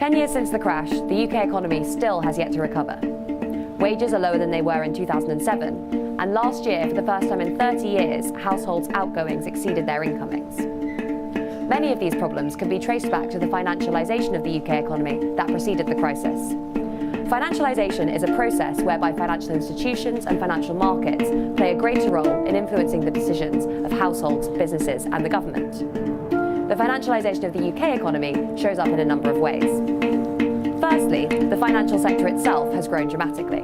10 years since the crash, the UK economy still has yet to recover. Wages are lower than they were in 2007, and last year, for the first time in 30 years, households' outgoings exceeded their incomings. Many of these problems can be traced back to the financialisation of the UK economy that preceded the crisis. Financialisation is a process whereby financial institutions and financial markets play a greater role in influencing the decisions of households, businesses, and the government. The financialisation of the UK economy shows up in a number of ways. Firstly, the financial sector itself has grown dramatically.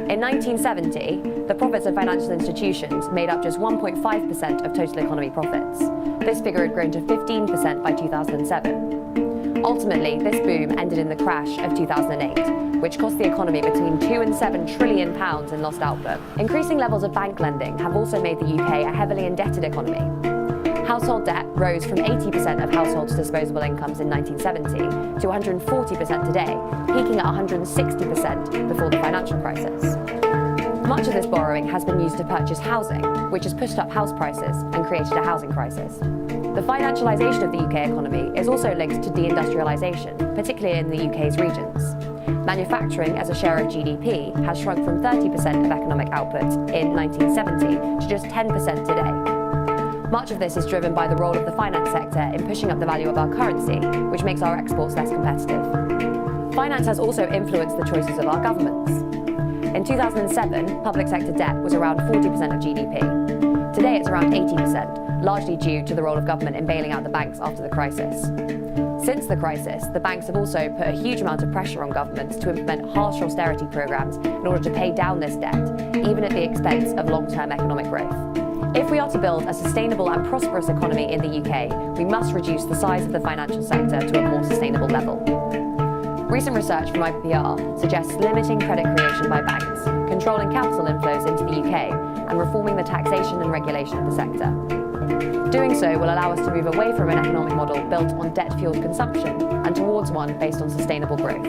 In 1970, the profits of financial institutions made up just 1.5% of total economy profits. This figure had grown to 15% by 2007. Ultimately, this boom ended in the crash of 2008, which cost the economy between £2 and £7 trillion in lost output. Increasing levels of bank lending have also made the UK a heavily indebted economy. Household debt rose from 80% of households' disposable incomes in 1970 to 140% today, peaking at 160% before the financial crisis. Much of this borrowing has been used to purchase housing, which has pushed up house prices and created a housing crisis. The financialisation of the UK economy is also linked to deindustrialisation, particularly in the UK's regions. Manufacturing as a share of GDP has shrunk from 30% of economic output in 1970 to just 10% today. Much of this is driven by the role of the finance sector in pushing up the value of our currency, which makes our exports less competitive. Finance has also influenced the choices of our governments. In 2007, public sector debt was around 40% of GDP. Today it's around 80%, largely due to the role of government in bailing out the banks after the crisis. Since the crisis, the banks have also put a huge amount of pressure on governments to implement harsh austerity programs in order to pay down this debt, even at the expense of long-term economic growth. If we are to build a sustainable and prosperous economy in the UK, we must reduce the size of the financial sector to a more sustainable level. Recent research from IPR suggests limiting credit creation by banks, controlling capital inflows into the UK, and reforming the taxation and regulation of the sector. Doing so will allow us to move away from an economic model built on debt-fueled consumption and towards one based on sustainable growth.